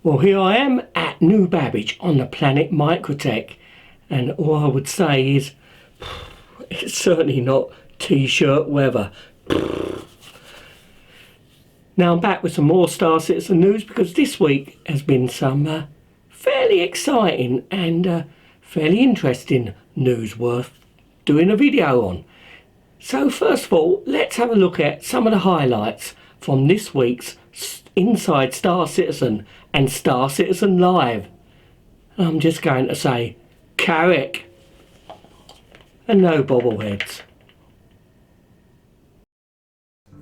Well, here I am at New Babbage on the planet Microtech, and all I would say is it's certainly not t-shirt weather. Now I'm back with some more Star Citizen news because this week has been some fairly exciting and fairly interesting news worth doing a video on. So first of all, let's have a look at some of the highlights from this week's Inside Star Citizen and Star Citizen Live. I'm just going to say Carrack and no bobbleheads.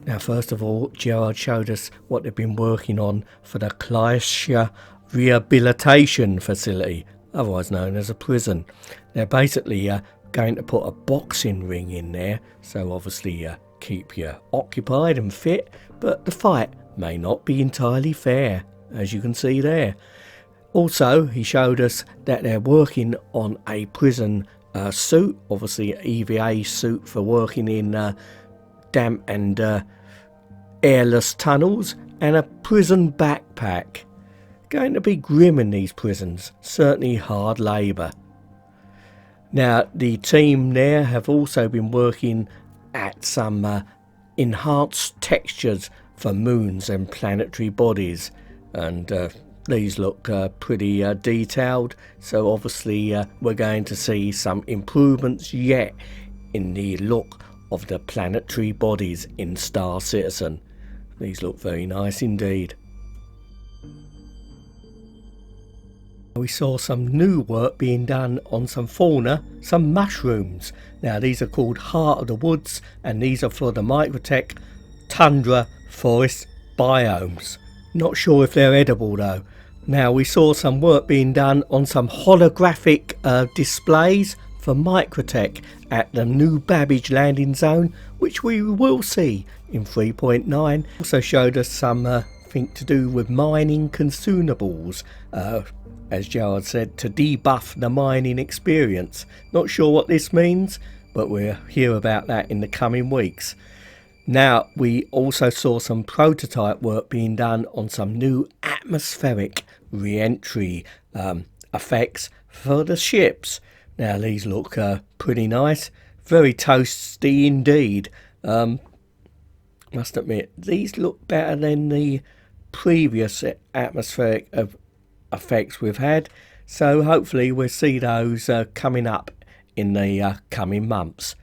Now first of all, Gerard showed us what they've been working on for the Camacho Rehabilitation Facility, otherwise known as a prison. They're basically going to put a boxing ring in there, so obviously keep you occupied and fit, but the fight may not be entirely fair, as you can see there. Also, he showed us that they're working on a prison suit, obviously an EVA suit for working in damp and airless tunnels, and a prison backpack. Going to be grim in these prisons, certainly hard labour. Now the team there have also been working at some enhanced textures for moons and planetary bodies, and these look pretty detailed, so obviously we're going to see some improvements yet in the look of the planetary bodies in Star Citizen. These look very nice indeed. We saw some new work being done on some fauna, some mushrooms. Now these are called Heart of the Woods, and these are for the Microtech tundra forest biomes. Not sure if they're edible though. Now we saw some work being done on some holographic displays for Microtech at the New Babbage landing zone, which we will see in 3.9. Also showed us something to do with mining consumables, as Gerard said, to debuff the mining experience. Not sure what this means, but we'll hear about that in the coming weeks. Now we also saw some prototype work being done on some new atmospheric re-entry effects for the ships. Now these look pretty nice, very toasty indeed. Must admit, these look better than the previous atmospheric effects we've had, so hopefully we'll see those coming up in the coming months.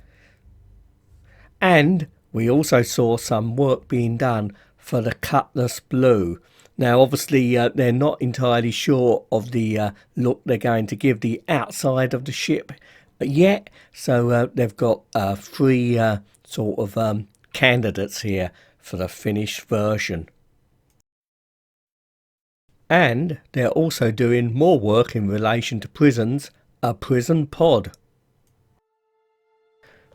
And we also saw some work being done for the Cutlass Blue. Now obviously they're not entirely sure of the look they're going to give the outside of the ship yet, so they've got three sort of candidates here for the finished version. And they're also doing more work in relation to prisons, a prison pod.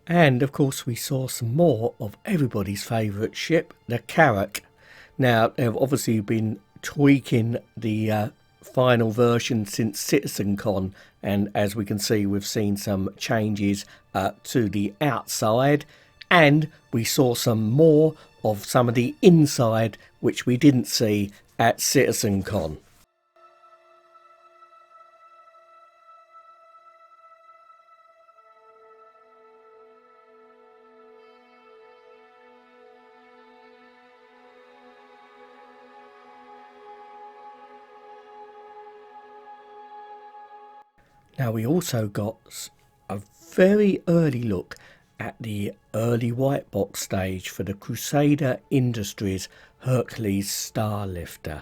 And of course we saw some more of everybody's favourite ship, the Carrack. Now they've obviously been tweaking the final version since CitizenCon, and as we can see we've seen some changes to the outside, and we saw some more of some of the inside which we didn't see at CitizenCon. Now we also got a very early look at the early white box stage for the Crusader Industries Hercules Starlifter.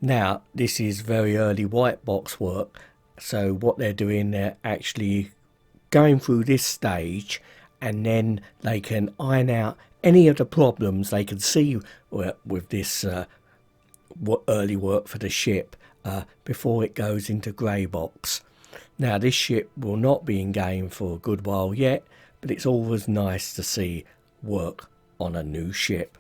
Now this is very early white box work, so what they're doing, they're actually going through this stage, and then they can iron out any of the problems they can see with this early work for the ship before it goes into grey box. Now this ship will not be in game for a good while yet, but it's always nice to see work on a new ship.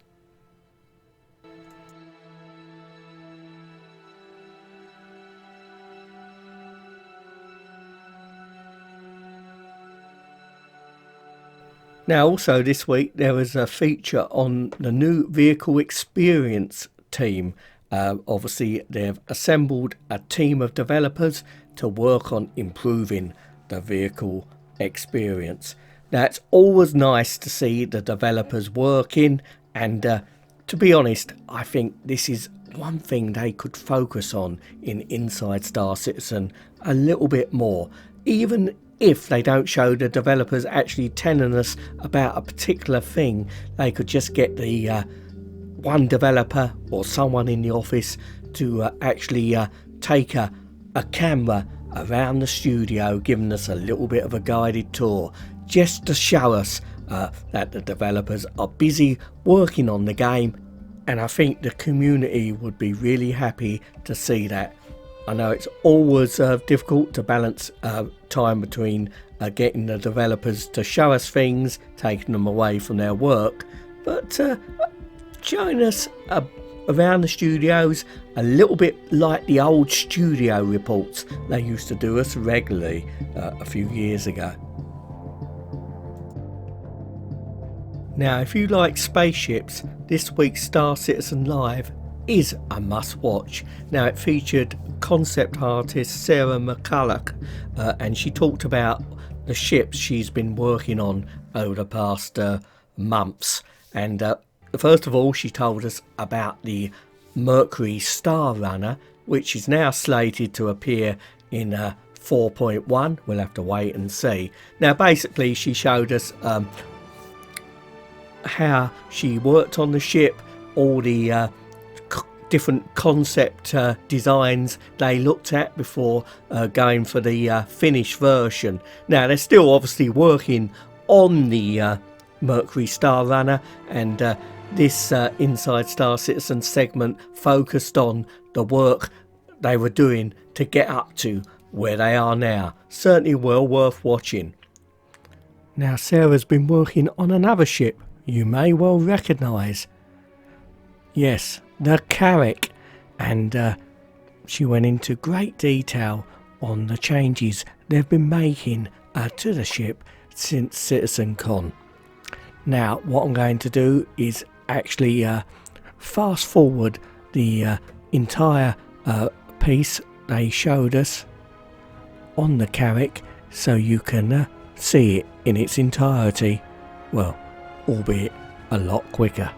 Now also this week there was a feature on the new vehicle experience team Obviously, they've assembled a team of developers to work on improving the vehicle experience. Now, it's always nice to see the developers working, and to be honest, I think this is one thing they could focus on in Inside Star Citizen a little bit more. Even if they don't show the developers actually telling us about a particular thing, they could just get the one developer or someone in the office to actually take a camera around the studio, giving us a little bit of a guided tour, just to show us that the developers are busy working on the game. And I think the community would be really happy to see that. I know it's always difficult to balance time between getting the developers to show us things, taking them away from their work, but showing us around the studios a little bit like the old studio reports they used to do us regularly a few years ago. Now, if you like spaceships, this week's Star Citizen Live is a must watch. Now, it featured concept artist Sarah McCulloch, and she talked about the ships she's been working on over the past months. And first of all, she told us about the Mercury Star Runner, which is now slated to appear in 4.1. We'll have to wait and see. Now, basically, she showed us how she worked on the ship, all the different concept designs they looked at before going for the finished version. Now, they're still obviously working on the Mercury Star Runner, and this Inside Star Citizen segment focused on the work they were doing to get up to where they are now. Certainly well worth watching. Now, Sarah's been working on another ship you may well recognise. Yes, the Carrack, and she went into great detail on the changes they've been making to the ship since CitizenCon. Now, what I'm going to do is actually fast forward the entire piece they showed us on the Carrack so you can see it in its entirety, well, albeit a lot quicker.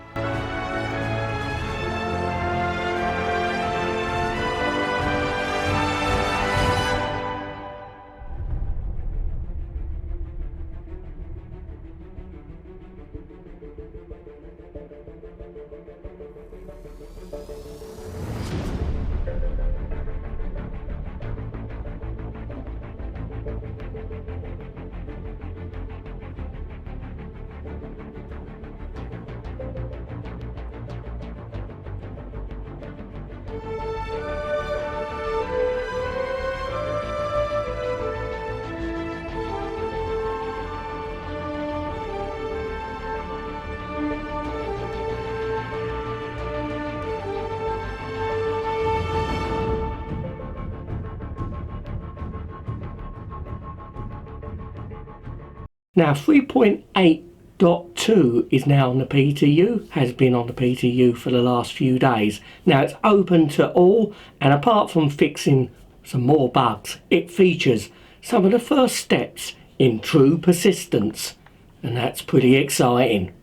Now, 3.8.2 is now on the PTU, has been on the PTU for the last few days. Now, it's open to all, and apart from fixing some more bugs, it features some of the first steps in true persistence, and that's pretty exciting.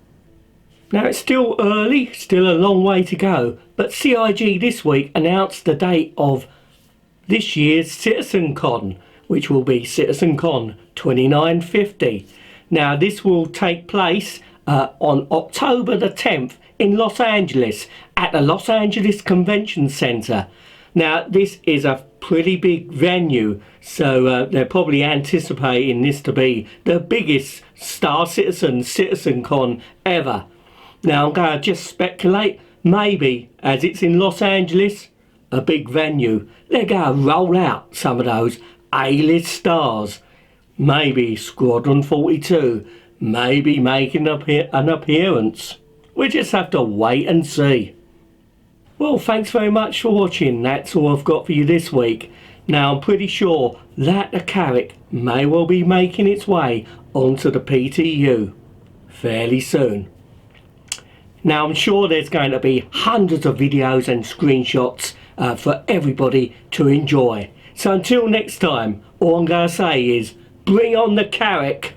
Now, it's still early, still a long way to go, but CIG this week announced the date of this year's CitizenCon, which will be CitizenCon 2950. Now, this will take place on October the 10th in Los Angeles at the Los Angeles Convention Center. Now, this is a pretty big venue, so they're probably anticipating this to be the biggest Star Citizen CitizenCon ever. Now, I'm going to just speculate, maybe as it's in Los Angeles, a big venue, they're going to roll out some of those A-list stars. Maybe Squadron 42, maybe making an appearance. We just have to wait and see. Well, thanks very much for watching. That's all I've got for you this week. Now, I'm pretty sure that the Carrack may well be making its way onto the PTU fairly soon. Now I'm sure there's going to be hundreds of videos and screenshots for everybody to enjoy. So until next time, all I'm going to say is bring on the Carrack.